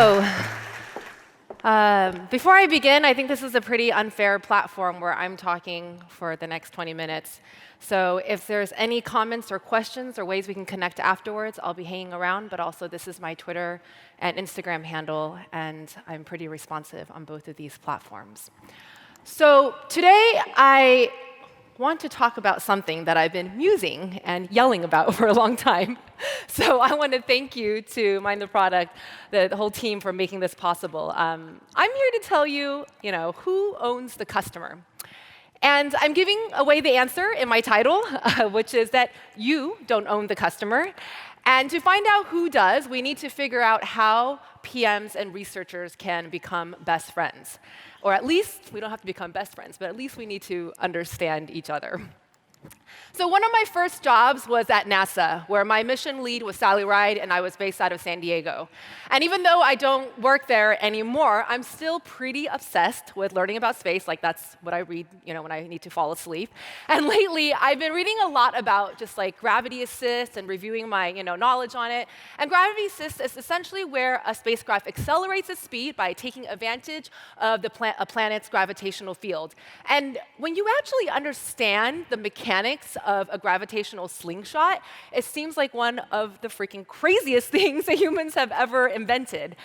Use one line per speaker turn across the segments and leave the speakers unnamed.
So, before I begin, I think this is a pretty unfair platform where I'm talking for the next 20 minutes. So if there's any comments or questions or ways we can connect afterwards, I'll be hanging around. But also, this is my Twitter and Instagram handle, and I'm pretty responsive on both of these platforms. So today, I want to talk about something that I've been musing and yelling about for a long time. So I want to thank you to Mind the Product, the whole team, for making this possible. I'm here to tell you, who owns the customer. And I'm giving away the answer in my title, which is that you don't own the customer. And to find out who does, we need to figure out how PMs and researchers can become best friends. Or at least, we don't have to become best friends, but at least we need to understand each other. So one of my first jobs was at NASA, where my mission lead was Sally Ride, and I was based out of San Diego. And even though I don't work there anymore, I'm still pretty obsessed with learning about space. Like, that's what I read, when I need to fall asleep. And lately, I've been reading a lot about just like gravity assist and reviewing my, knowledge on it. And gravity assist is essentially where a spacecraft accelerates its speed by taking advantage of a planet's gravitational field. And when you actually understand the mechanics of a gravitational slingshot, it seems like one of the freaking craziest things that humans have ever invented.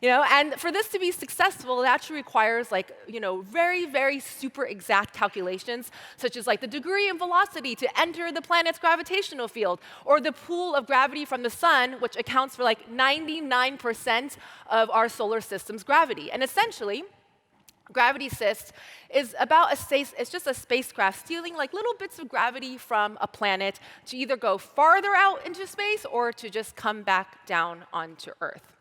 And for this to be successful, it actually requires very, very super exact calculations, such as like the degree and velocity to enter the planet's gravitational field, or the pull of gravity from the sun, which accounts for like 99% of our solar system's gravity. And essentially, gravity assist is it's just a spacecraft stealing like little bits of gravity from a planet to either go farther out into space or to just come back down onto Earth.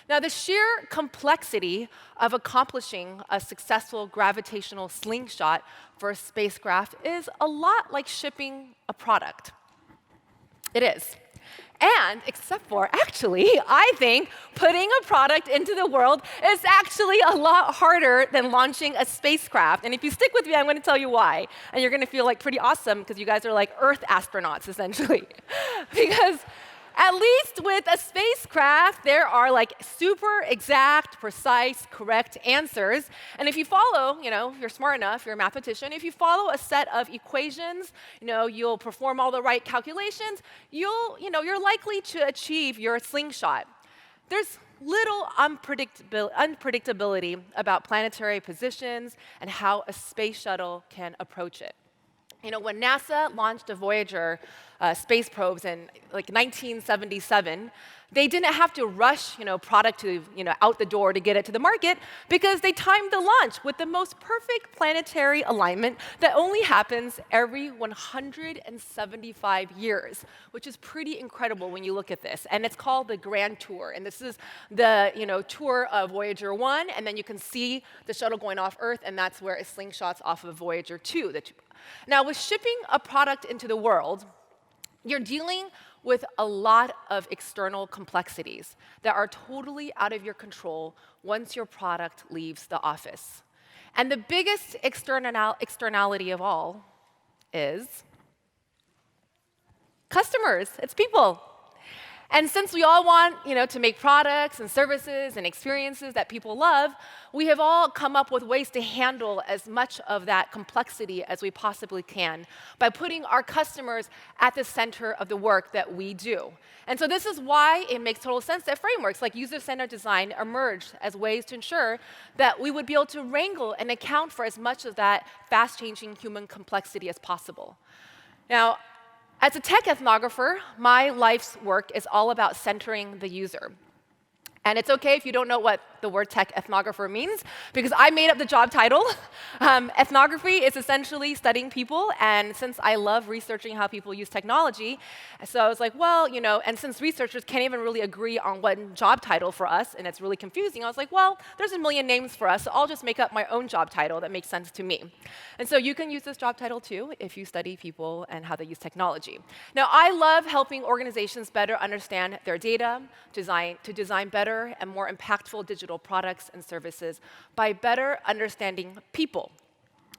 Now, the sheer complexity of accomplishing a successful gravitational slingshot for a spacecraft is a lot like shipping a product. It is. And except for, actually, I think putting a product into the world is actually a lot harder than launching a spacecraft. And if you stick with me, I'm going to tell you why. And you're going to feel like pretty awesome because you guys are like Earth astronauts, essentially. Because at least with a spacecraft, there are like super exact, precise, correct answers. And if you follow, if you're smart enough, you're a mathematician, if you follow a set of equations, you'll perform all the right calculations, you're likely to achieve your slingshot. There's little unpredictability about planetary positions and how a space shuttle can approach it. When NASA launched the Voyager space probes in like 1977, they didn't have to rush, product to, out the door to get it to the market because they timed the launch with the most perfect planetary alignment that only happens every 175 years, which is pretty incredible when you look at this. And it's called the Grand Tour. And this is the, tour of Voyager 1, and then you can see the shuttle going off Earth, and that's where it slingshots off of Voyager 2. Now, with shipping a product into the world, you're dealing with a lot of external complexities that are totally out of your control once your product leaves the office. And the biggest externality of all is customers. It's people. And since we all want, to make products and services and experiences that people love, we have all come up with ways to handle as much of that complexity as we possibly can by putting our customers at the center of the work that we do. And so this is why it makes total sense that frameworks like user-centered design emerged as ways to ensure that we would be able to wrangle and account for as much of that fast-changing human complexity as possible. Now, as a tech ethnographer, my life's work is all about centering the user. And it's OK if you don't know what the word tech ethnographer means, because I made up the job title. Ethnography is essentially studying people, and since I love researching how people use technology, so I was like, well, and since researchers can't even really agree on one job title for us, and it's really confusing, I was like, well, there's a million names for us, so I'll just make up my own job title that makes sense to me. And so you can use this job title, too, if you study people and how they use technology. Now, I love helping organizations better understand their data, to design better and more impactful digital products and services by better understanding people.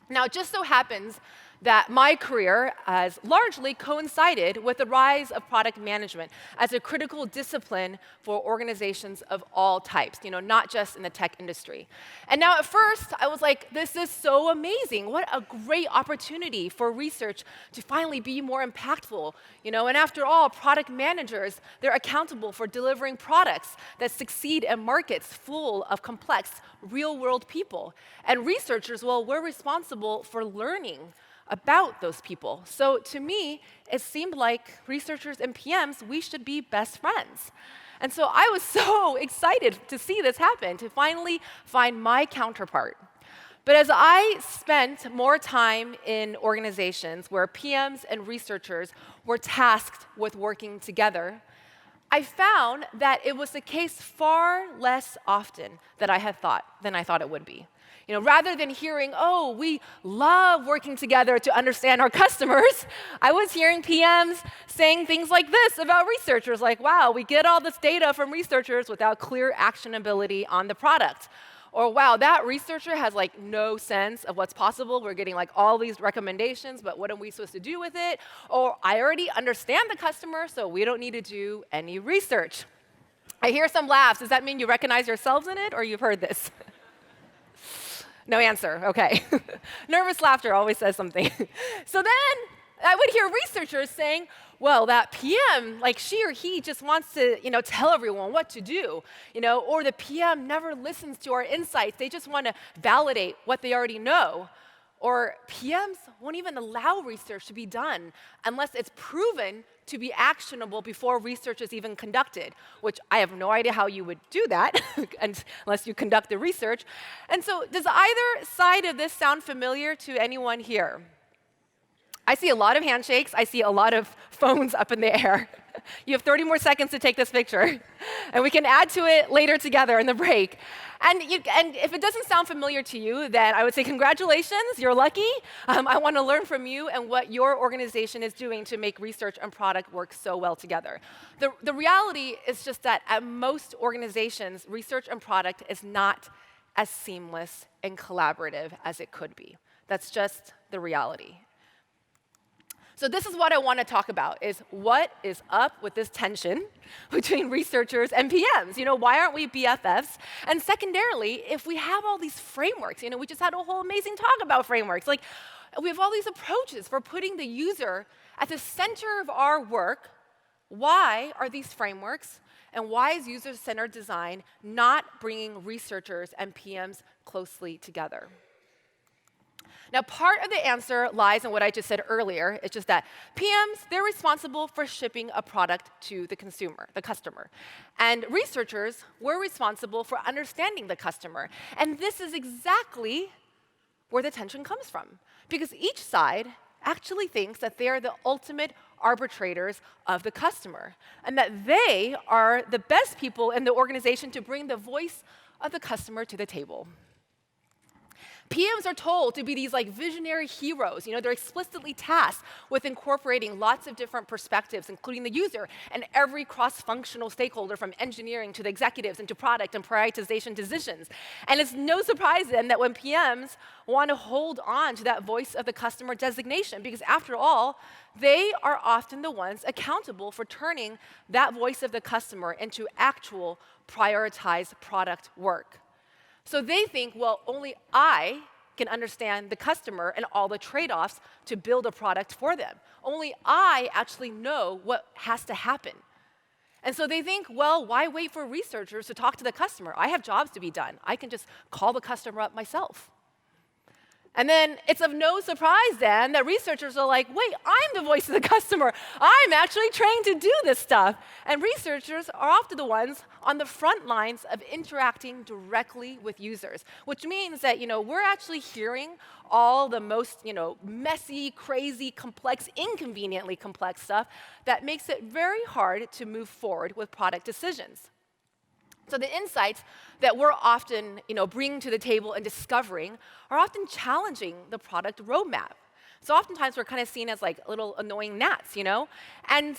Now, it just so happens that my career has largely coincided with the rise of product management as a critical discipline for organizations of all types, not just in the tech industry. And now at first, I was like, this is so amazing. What a great opportunity for research to finally be more impactful. And after all, product managers, they're accountable for delivering products that succeed in markets full of complex, real-world people. And researchers, well, we're responsible for learning about those people. So to me, it seemed like researchers and PMs, we should be best friends. And so I was so excited to see this happen, to finally find my counterpart. But as I spent more time in organizations where PMs and researchers were tasked with working together, I found that it was the case far less often than I thought it would be. Rather than hearing, oh, we love working together to understand our customers, I was hearing PMs saying things like this about researchers, like, wow, we get all this data from researchers without clear actionability on the product. Or, wow, that researcher has no sense of what's possible. We're getting all these recommendations, but what are we supposed to do with it? Or, I already understand the customer, so we don't need to do any research. I hear some laughs. Does that mean you recognize yourselves in it, or you've heard this? No answer, okay. Nervous laughter always says something. So then I would hear researchers saying, well, that PM, she or he just wants to, tell everyone what to do, or the PM never listens to our insights. They just want to validate what they already know. Or PMs won't even allow research to be done unless it's proven to be actionable before research is even conducted, which I have no idea how you would do that unless you conduct the research. And so does either side of this sound familiar to anyone here? I see a lot of handshakes. I see a lot of phones up in the air. You have 30 more seconds to take this picture, and we can add to it later together in the break. And if it doesn't sound familiar to you, then I would say congratulations, you're lucky. I want to learn from you and what your organization is doing to make research and product work so well together. The reality is just that at most organizations, research and product is not as seamless and collaborative as it could be. That's just the reality. So this is what I want to talk about, is what is up with this tension between researchers and PMs? Why aren't we BFFs? And secondarily, if we have all these frameworks, we just had a whole amazing talk about frameworks. We have all these approaches for putting the user at the center of our work. Why are these frameworks, and why is user-centered design not bringing researchers and PMs closely together? Now, part of the answer lies in what I just said earlier. It's just that PMs, they're responsible for shipping a product to the consumer, the customer. And researchers, we're responsible for understanding the customer. And this is exactly where the tension comes from, because each side actually thinks that they're the ultimate arbitrators of the customer, and that they are the best people in the organization to bring the voice of the customer to the table. PMs are told to be these visionary heroes. They're explicitly tasked with incorporating lots of different perspectives, including the user and every cross-functional stakeholder from engineering to the executives into product and prioritization decisions. And it's no surprise then that when PMs want to hold on to that voice of the customer designation, because after all, they are often the ones accountable for turning that voice of the customer into actual prioritized product work. So they think, well, only I can understand the customer and all the trade-offs to build a product for them. Only I actually know what has to happen. And so they think, well, why wait for researchers to talk to the customer? I have jobs to be done. I can just call the customer up myself. And then it's of no surprise then that researchers are like, wait, I'm the voice of the customer. I'm actually trained to do this stuff. And researchers are often the ones on the front lines of interacting directly with users, which means that, we're actually hearing all the most, messy, crazy, complex, inconveniently complex stuff that makes it very hard to move forward with product decisions. So the insights that we're often, bringing to the table and discovering are often challenging the product roadmap. So oftentimes we're kind of seen as little annoying gnats, And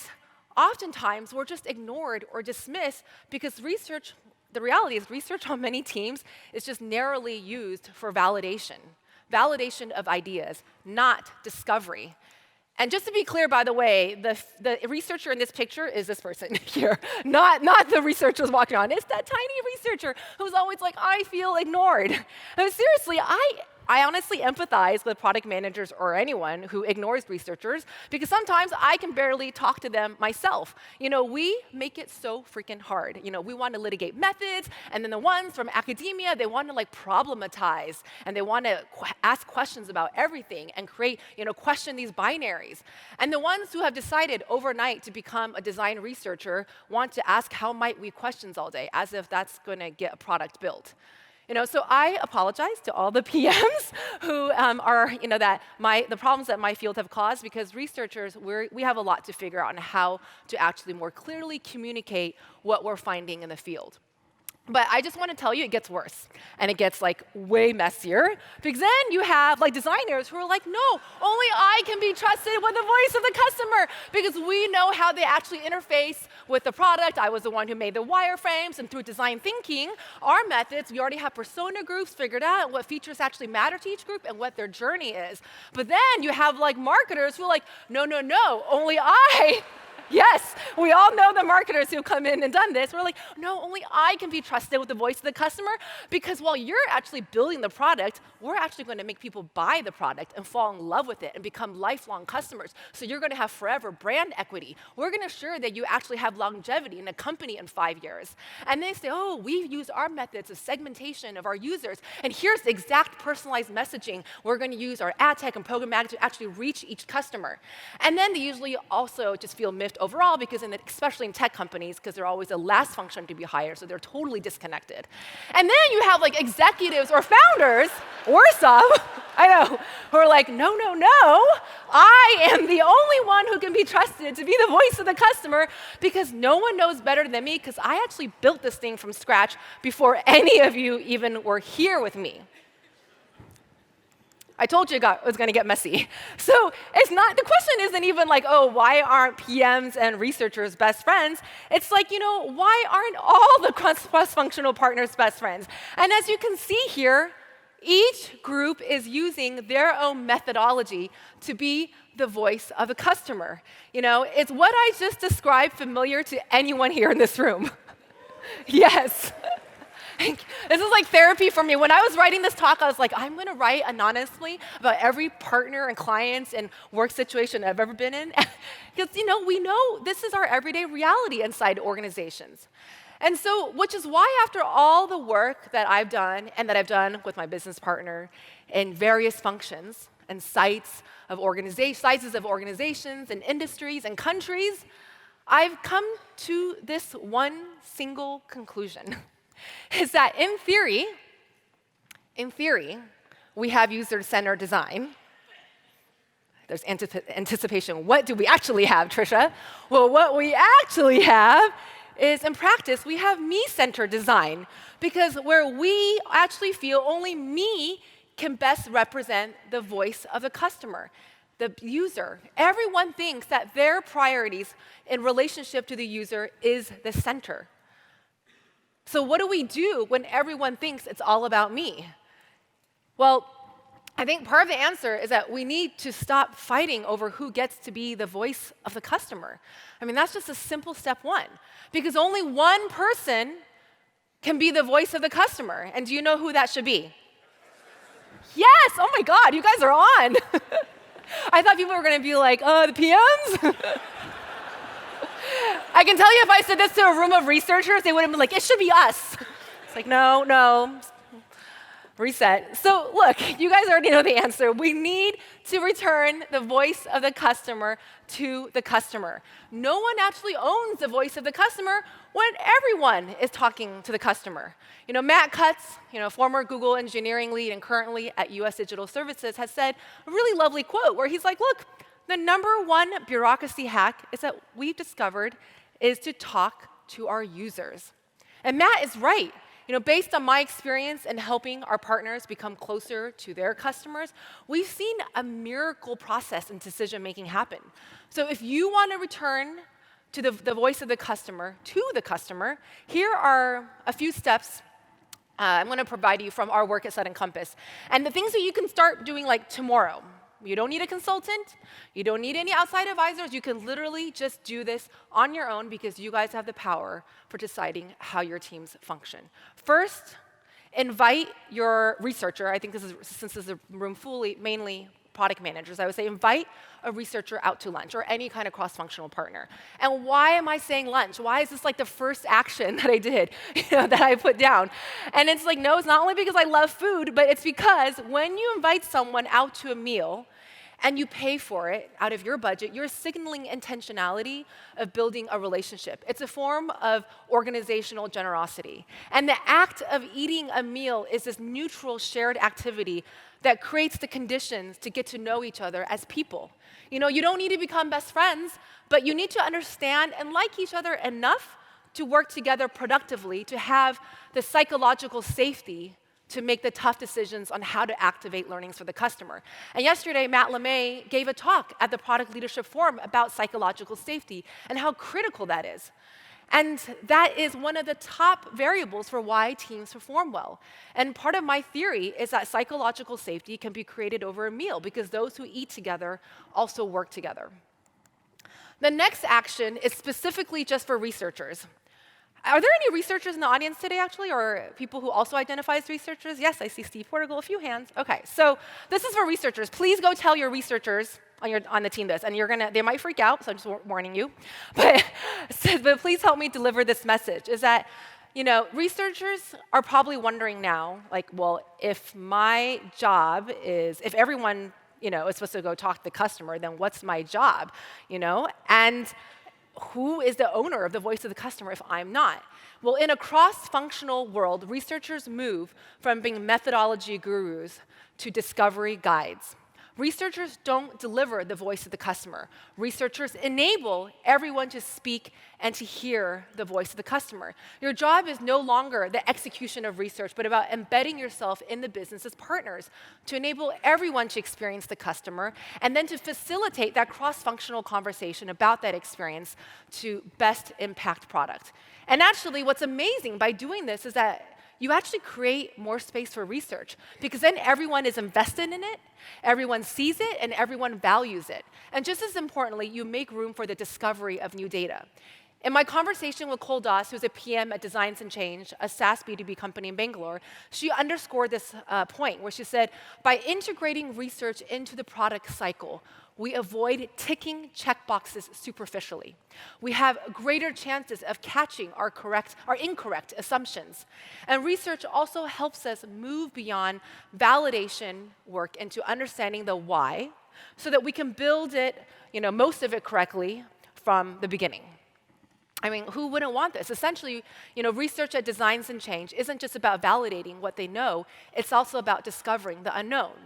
oftentimes we're just ignored or dismissed because the reality is research on many teams is just narrowly used for validation. Validation of ideas, not discovery. And just to be clear, by the way, the researcher in this picture is this person here, not the researchers walking on. It's that tiny researcher who's always like, I feel ignored. And seriously, I honestly empathize with product managers or anyone who ignores researchers because sometimes I can barely talk to them myself. We make it so freaking hard. We want to litigate methods, and then the ones from academia, they want to problematize, and they want to ask questions about everything and create, question these binaries. And the ones who have decided overnight to become a design researcher want to ask how might we questions all day, as if that's going to get a product built. So I apologize to all the PMs who are, the problems that my field have caused, because researchers, we have a lot to figure out on how to actually more clearly communicate what we're finding in the field. But I just want to tell you, it gets worse, and it gets way messier, because then you have designers who are like, no, only I can be trusted with the voice of the customer, because we know how they actually interface with the product. I was the one who made the wireframes, and through design thinking, our methods, we already have persona groups figured out, what features actually matter to each group, and what their journey is. But then you have marketers who are like, no, only I. Yes, we all know the marketers who've come in and done this. We're like, no, only I can be trusted with the voice of the customer, because while you're actually building the product, we're actually going to make people buy the product and fall in love with it and become lifelong customers. So you're going to have forever brand equity. We're going to ensure that you actually have longevity in a company in 5 years. And they say, oh, we use our methods of segmentation of our users, and here's the exact personalized messaging. We're going to use our ad tech and programmatic to actually reach each customer. And then they usually also just feel miffed overall, because especially in tech companies, because they're always the last function to be hired, so they're totally disconnected. And then you have executives or founders, or some, I know, who are like, no, I am the only one who can be trusted to be the voice of the customer, because no one knows better than me, because I actually built this thing from scratch before any of you even were here with me. I told you it was going to get messy. So the question isn't even oh, why aren't PMs and researchers best friends? It's why aren't all the cross-functional partners best friends? And as you can see here, each group is using their own methodology to be the voice of the customer. Is what I just described familiar to anyone here in this room? Yes. This is therapy for me. When I was writing this talk, I was like, I'm going to write anonymously about every partner and clients and work situation I've ever been in. Because, we know this is our everyday reality inside organizations. And so, which is why after all the work that I've done and that I've done with my business partner in various functions and sizes of organizations and industries and countries, I've come to this one single conclusion. Is that in theory, we have user-centered design. There's anticipation. What do we actually have, Tricia? Well, what we actually have is, in practice, we have me-centered design, because where we actually feel only me can best represent the voice of the customer, the user. Everyone thinks that their priorities in relationship to the user is the center. So what do we do when everyone thinks it's all about me? Well, I think part of the answer is that we need to stop fighting over who gets to be the voice of the customer. That's just a simple step one, because only one person can be the voice of the customer. And do you know who that should be? Yes, oh my God, you guys are on. I thought people were going to be like, the PMs? I can tell you if I said this to a room of researchers, they would have been like, it should be us. It's no, reset. So look, you guys already know the answer. We need to return the voice of the customer to the customer. No one actually owns the voice of the customer when everyone is talking to the customer. Matt Cutts, former Google engineering lead and currently at US Digital Services, has said a really lovely quote where he's like, look, the number one bureaucracy hack is that we've discovered is to talk to our users. And Matt is right. Based on my experience in helping our partners become closer to their customers, we've seen a miracle process in decision-making happen. So if you want to return to the voice of the customer, here are a few steps I'm going to provide you from our work at Sudden Compass. And the things that you can start doing like tomorrow. You don't need a consultant. You don't need any outside advisors. You can literally just do this on your own because you guys have the power for deciding how your teams function. First, invite your researcher. I think since this is a room mainly product managers, I would say invite a researcher out to lunch or any kind of cross-functional partner. And why am I saying lunch? Why is this like the first action that I did, that I put down? And it's like, no, it's not only because I love food, but it's because when you invite someone out to a meal and you pay for it out of your budget, you're signaling intentionality of building a relationship. It's a form of organizational generosity. And the act of eating a meal is this neutral shared activity that creates the conditions to get to know each other as people. You don't need to become best friends, but you need to understand and like each other enough to work together productively, to have the psychological safety to make the tough decisions on how to activate learnings for the customer. And yesterday, Matt LeMay gave a talk at the Product Leadership Forum about psychological safety and how critical that is. And that is one of the top variables for why teams perform well. And part of my theory is that psychological safety can be created over a meal because those who eat together also work together. The next action is specifically just for researchers. Are there any researchers in the audience today, actually, or people who also identify as researchers? Yes, I see Steve Portugal, a few hands. OK, so this is for researchers. Please go tell your researchers on the team this, and they might freak out, so I'm just warning you. But please help me deliver this message, is that researchers are probably wondering now, like, well, if my job is, if everyone is supposed to go talk to the customer, then what's my job? And who is the owner of the voice of the customer if I'm not? Well, in a cross-functional world, researchers move from being methodology gurus to discovery guides. Researchers don't deliver the voice of the customer. Researchers enable everyone to speak and to hear the voice of the customer. Your job is no longer the execution of research, but about embedding yourself in the business as partners to enable everyone to experience the customer and then to facilitate that cross-functional conversation about that experience to best impact product. And actually, what's amazing by doing this is that you actually create more space for research because then everyone is invested in it, everyone sees it, and everyone values it. And just as importantly, you make room for the discovery of new data. In my conversation with Cole Doss, who's a PM at Designs and Change, a SaaS B2B company in Bangalore, she underscored this point where she said, by integrating research into the product cycle, we avoid ticking checkboxes superficially. We have greater chances of catching our incorrect assumptions. And research also helps us move beyond validation work into understanding the why so that we can build it, most of it correctly from the beginning. I mean, who wouldn't want this? Essentially, research at Designs and Change isn't just about validating what they know, it's also about discovering the unknown.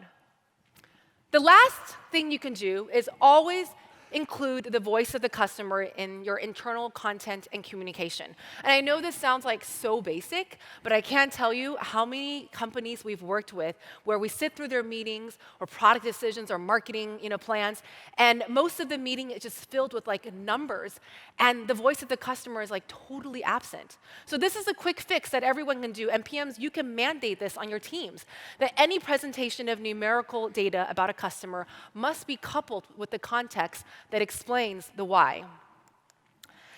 The last thing you can do is always include the voice of the customer in your internal content and communication. And I know this sounds like so basic, but I can't tell you how many companies we've worked with where we sit through their meetings or product decisions or marketing plans, and most of the meeting is just filled with like numbers, and the voice of the customer is like totally absent. So this is a quick fix that everyone can do, and PMs, you can mandate this on your teams, that any presentation of numerical data about a customer must be coupled with the context that explains the why.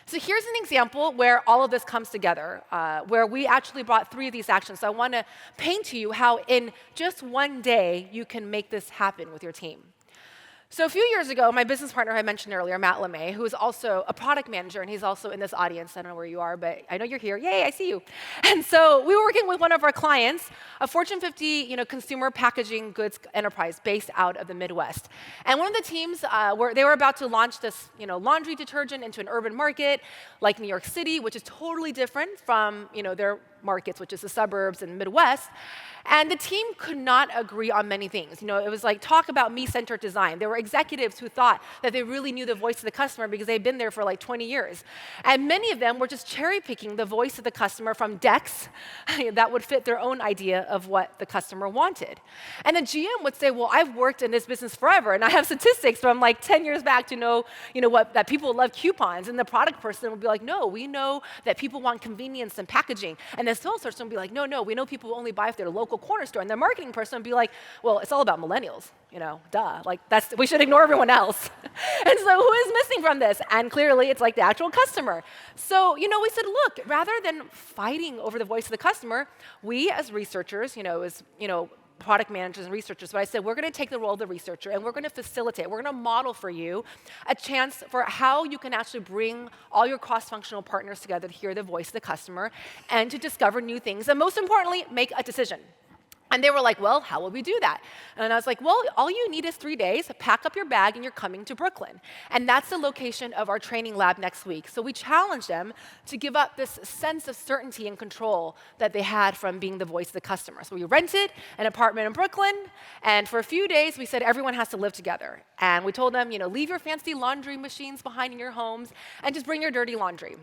So here's an example where all of this comes together, where we actually brought 3 of these actions. So I want to paint to you how in just one day you can make this happen with your team. So a few years ago, my business partner I mentioned earlier, Matt LeMay, who is also a product manager, and he's also in this audience. I don't know where you are, but I know you're here. Yay, I see you. And so we were working with one of our clients, a Fortune 50 consumer packaging goods enterprise based out of the Midwest. And one of the teams, they were about to launch this laundry detergent into an urban market like New York City, which is totally different from their markets, which is the suburbs and Midwest. And the team could not agree on many things. It was like talk about me-centered design. There were executives who thought that they really knew the voice of the customer because they'd been there for like 20 years. And many of them were just cherry-picking the voice of the customer from decks that would fit their own idea of what the customer wanted. And the GM would say, well, I've worked in this business forever, and I have statistics from like 10 years back to know, that people love coupons. And the product person would be like, no, we know that people want convenience and packaging. And the salesperson would be like, no, we know people who only buy if they're a local corner store. And the marketing person would be like, well, it's all about millennials, duh. Like, we should ignore everyone else. And so who is missing from this? And clearly, it's like the actual customer. So, we said, look, rather than fighting over the voice of the customer, we as researchers, product managers and researchers, but I said, we're going to take the role of the researcher and we're going to facilitate, we're going to model for you a chance for how you can actually bring all your cross-functional partners together to hear the voice of the customer and to discover new things, and most importantly, make a decision. And they were like, well, how will we do that? And I was like, well, all you need is 3 days, pack up your bag, and you're coming to Brooklyn. And that's the location of our training lab next week. So we challenged them to give up this sense of certainty and control that they had from being the voice of the customer. So we rented an apartment in Brooklyn, and for a few days, we said everyone has to live together. And we told them, leave your fancy laundry machines behind in your homes, and just bring your dirty laundry.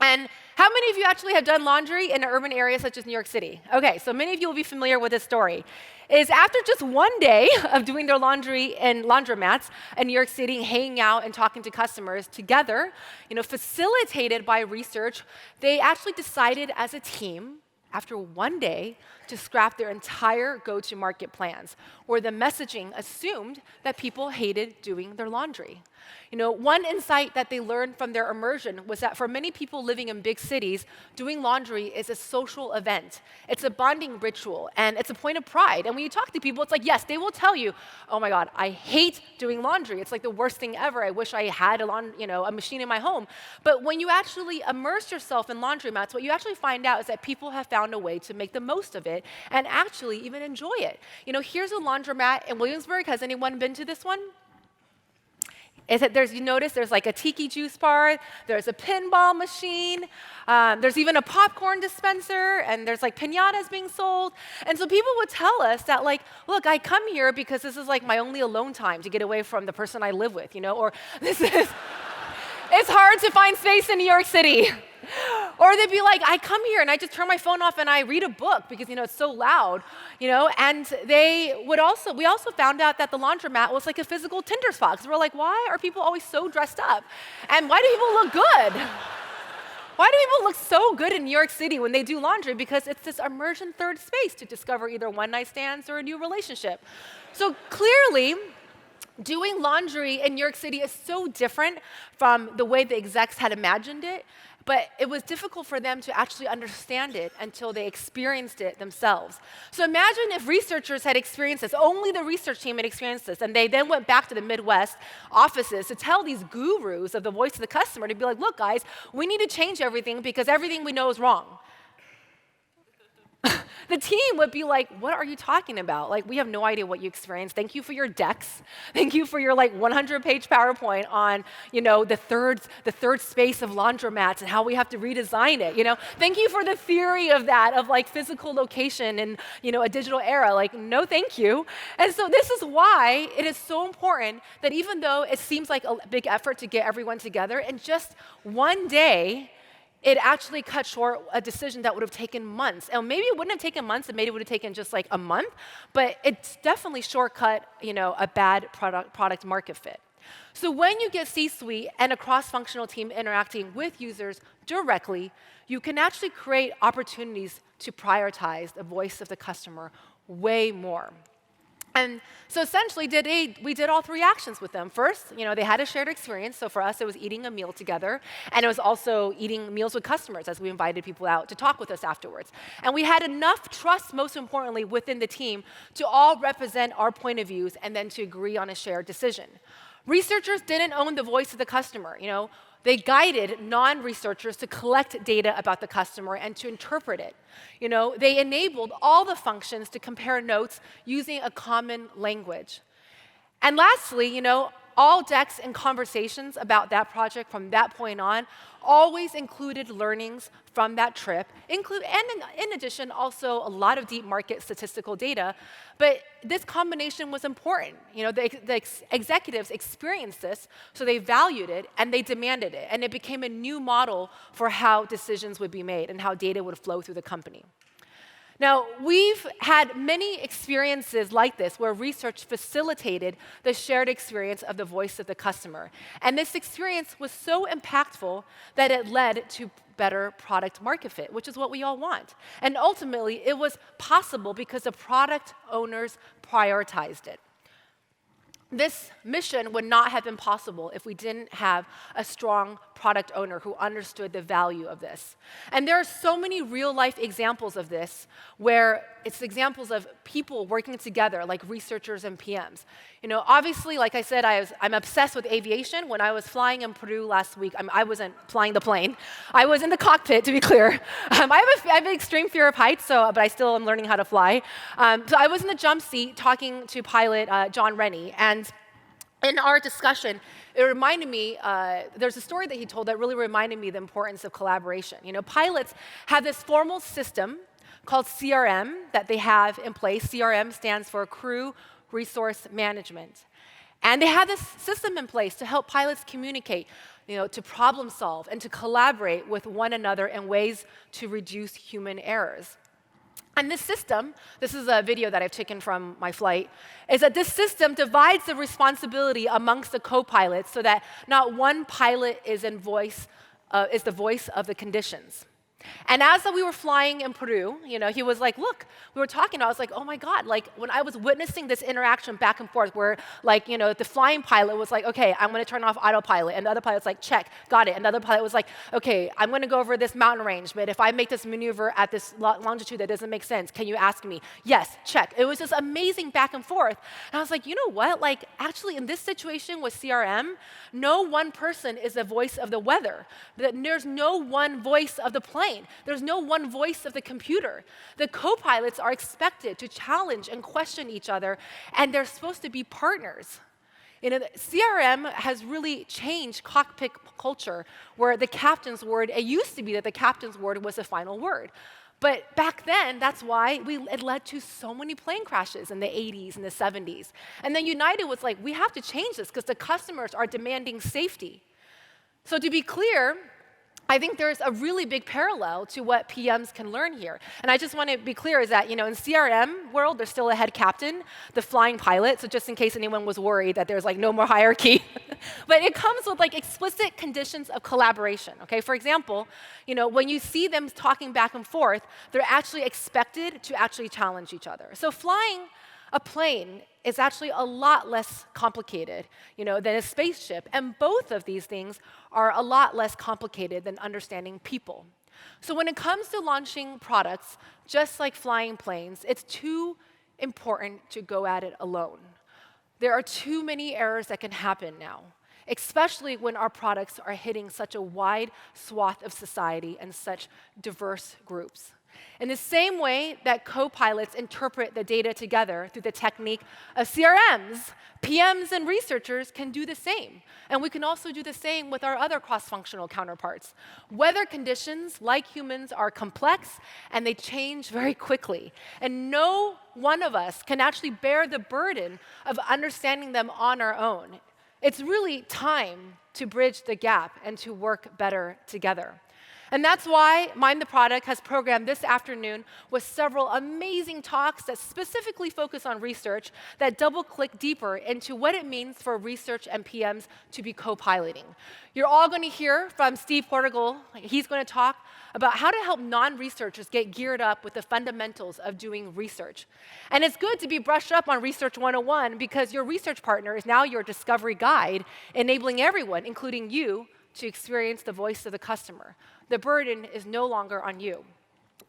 And how many of you actually have done laundry in an urban area such as New York City? Okay, so many of you will be familiar with this story. Is after just one day of doing their laundry in laundromats in New York City, hanging out and talking to customers together, facilitated by research, they actually decided as a team, after one day, to scrap their entire go-to-market plans, where the messaging assumed that people hated doing their laundry. One insight that they learned from their immersion was that for many people living in big cities, doing laundry is a social event. It's a bonding ritual, and it's a point of pride. And when you talk to people, it's like, yes, they will tell you, oh my God, I hate doing laundry. It's like the worst thing ever. I wish I had a machine in my home. But when you actually immerse yourself in laundromats, what you actually find out is that people have found a way to make the most of it and actually even enjoy it. Here's a laundromat in Williamsburg. Has anyone been to this one? You notice there's like a tiki juice bar, there's a pinball machine, there's even a popcorn dispenser, and there's like piñatas being sold. And so people would tell us that, like, look, I come here because this is like my only alone time to get away from the person I live with, or this is, it's hard to find space in New York City. Or they'd be like, I come here and I just turn my phone off and I read a book because, it's so loud, And we also found out that the laundromat was like a physical Tinder spot. Because we're like, why are people always so dressed up? And why do people look good? Why do people look so good in New York City when they do laundry? Because it's this immersion third space to discover either one-night stands or a new relationship. So clearly, doing laundry in New York City is so different from the way the execs had imagined it, but it was difficult for them to actually understand it until they experienced it themselves. So imagine if researchers had experienced this, only the research team had experienced this, and they then went back to the Midwest offices to tell these gurus of the voice of the customer to be like, look, guys, we need to change everything because everything we know is wrong. The team would be like, what are you talking about? Like, we have no idea what you experienced. Thank you for your decks. Thank you for your 100-page PowerPoint on, the third space of laundromats and how we have to redesign it, Thank you for the theory of that, of physical location and, a digital era. No, thank you. And so this is why it is so important that even though it seems like a big effort to get everyone together, in just one day, it actually cut short a decision that would have taken months. And maybe it wouldn't have taken months, and maybe it would have taken just a month, but it's definitely shortcut, a bad product market fit. So when you get C-suite and a cross-functional team interacting with users directly, you can actually create opportunities to prioritize the voice of the customer way more. And so essentially, we did all three actions with them. First, they had a shared experience. So for us, it was eating a meal together. And it was also eating meals with customers as we invited people out to talk with us afterwards. And we had enough trust, most importantly, within the team to all represent our point of views and then to agree on a shared decision. Researchers didn't own the voice of the customer. They guided non-researchers to collect data about the customer and to interpret it. They enabled all the functions to compare notes using a common language. And lastly, all decks and conversations about that project from that point on always included learnings from that trip, and in addition, also a lot of deep market statistical data. But this combination was important. The executives experienced this, so they valued it, and they demanded it. And it became a new model for how decisions would be made and how data would flow through the company. Now, we've had many experiences like this where research facilitated the shared experience of the voice of the customer. And this experience was so impactful that it led to better product market fit, which is what we all want. And ultimately, it was possible because the product owners prioritized it. This mission would not have been possible if we didn't have a strong product owner who understood the value of this. And there are so many real-life examples of this where it's examples of people working together, like researchers and PMs. Obviously, like I said, I'm obsessed with aviation. When I was flying in Peru last week, I wasn't flying the plane. I was in the cockpit, to be clear. I have an extreme fear of heights, but I still am learning how to fly. So I was in the jump seat talking to pilot John Rennie, and in our discussion, it reminded me, there's a story that he told that really reminded me the importance of collaboration. Pilots have this formal system called CRM that they have in place. CRM stands for Crew Resource Management. And they have this system in place to help pilots communicate, to problem solve and to collaborate with one another in ways to reduce human errors. And this system, this is a video that I've taken from my flight, is that this system divides the responsibility amongst the co-pilots so that not one pilot is the voice of the conditions. And as we were flying in Peru, he was like, look, we were talking, I was like, oh my God, when I was witnessing this interaction back and forth where, the flying pilot was like, okay, I'm gonna turn off autopilot, and the other pilot's like, check, got it. And the other pilot was like, okay, I'm gonna go over this mountain range, but if I make this maneuver at this longitude that doesn't make sense, can you ask me? Yes, check. It was just amazing back and forth. And I was like, you know what? Actually, in this situation with CRM, no one person is the voice of the weather. There's no one voice of the plane. There's no one voice of the computer. The co-pilots are expected to challenge and question each other, and they're supposed to be partners. CRM has really changed cockpit culture, where the captain's word, it used to be that the captain's word was the final word. But back then, that's why it led to so many plane crashes in the 80s and the 70s. And then United was like, we have to change this because the customers are demanding safety. So to be clear, I think there's a really big parallel to what PMs can learn here. And I just want to be clear is that, in CRM world, there's still a head captain, the flying pilot, so just in case anyone was worried that there's no more hierarchy. But it comes with explicit conditions of collaboration, okay? For example, when you see them talking back and forth, they're actually expected to actually challenge each other. So flying a plane is actually a lot less complicated, than a spaceship. And both of these things are a lot less complicated than understanding people. So when it comes to launching products, just like flying planes, it's too important to go at it alone. There are too many errors that can happen now, especially when our products are hitting such a wide swath of society and such diverse groups. In the same way that co-pilots interpret the data together through the technique of CRMs, PMs and researchers can do the same. And we can also do the same with our other cross-functional counterparts. Weather conditions, like humans, are complex and they change very quickly. And no one of us can actually bear the burden of understanding them on our own. It's really time to bridge the gap and to work better together. And that's why Mind the Product has programmed this afternoon with several amazing talks that specifically focus on research that double-click deeper into what it means for research and PMs to be co-piloting. You're all going to hear from Steve Portugal. He's going to talk about how to help non-researchers get geared up with the fundamentals of doing research. And it's good to be brushed up on Research 101 because your research partner is now your discovery guide, enabling everyone, including you, to experience the voice of the customer. The burden is no longer on you.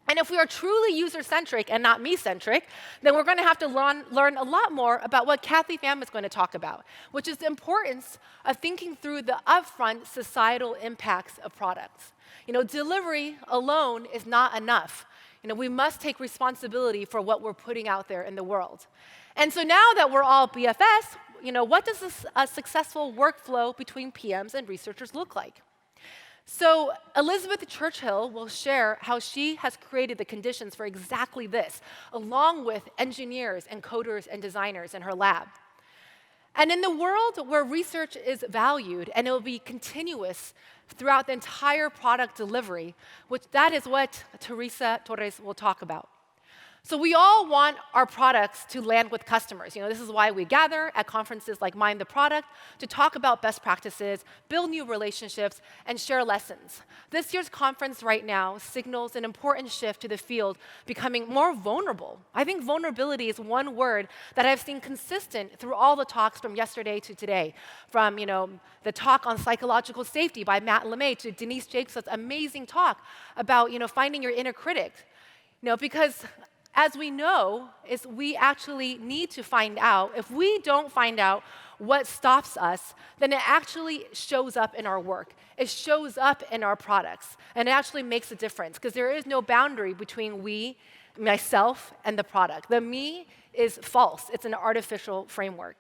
And if we are truly user-centric and not me-centric, then we're going to have to learn a lot more about what Kathy Pham is going to talk about, which is the importance of thinking through the upfront societal impacts of products. Delivery alone is not enough. We must take responsibility for what we're putting out there in the world. And so now that we're all BFS, what does a successful workflow between PMs and researchers look like? So Elizabeth Churchill will share how she has created the conditions for exactly this, along with engineers and coders and designers in her lab. And in the world where research is valued and it will be continuous throughout the entire product delivery, that is what Teresa Torres will talk about. So we all want our products to land with customers. This is why we gather at conferences like Mind the Product to talk about best practices, build new relationships, and share lessons. This year's conference right now signals an important shift to the field becoming more vulnerable. I think vulnerability is one word that I've seen consistent through all the talks from yesterday to today. From the talk on psychological safety by Matt LeMay to Denise Jacobs' amazing talk about finding your inner critic. Because as we know, is we actually need to find out. If we don't find out what stops us, then it actually shows up in our work. It shows up in our products, and it actually makes a difference because there is no boundary between we, myself, and the product. The me is false. It's an artificial framework.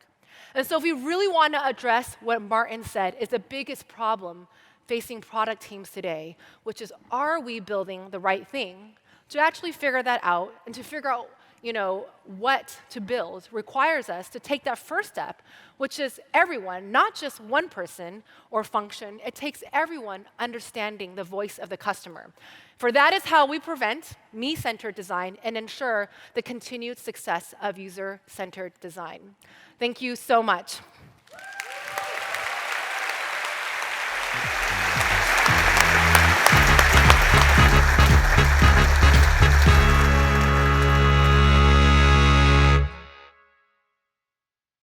And so if we really want to address what Martin said is the biggest problem facing product teams today, which is, are we building the right thing? To actually figure that out and to figure out, what to build requires us to take that first step, which is everyone, not just one person or function. It takes everyone understanding the voice of the customer. For that is how we prevent me-centered design and ensure the continued success of user-centered design. Thank you so much.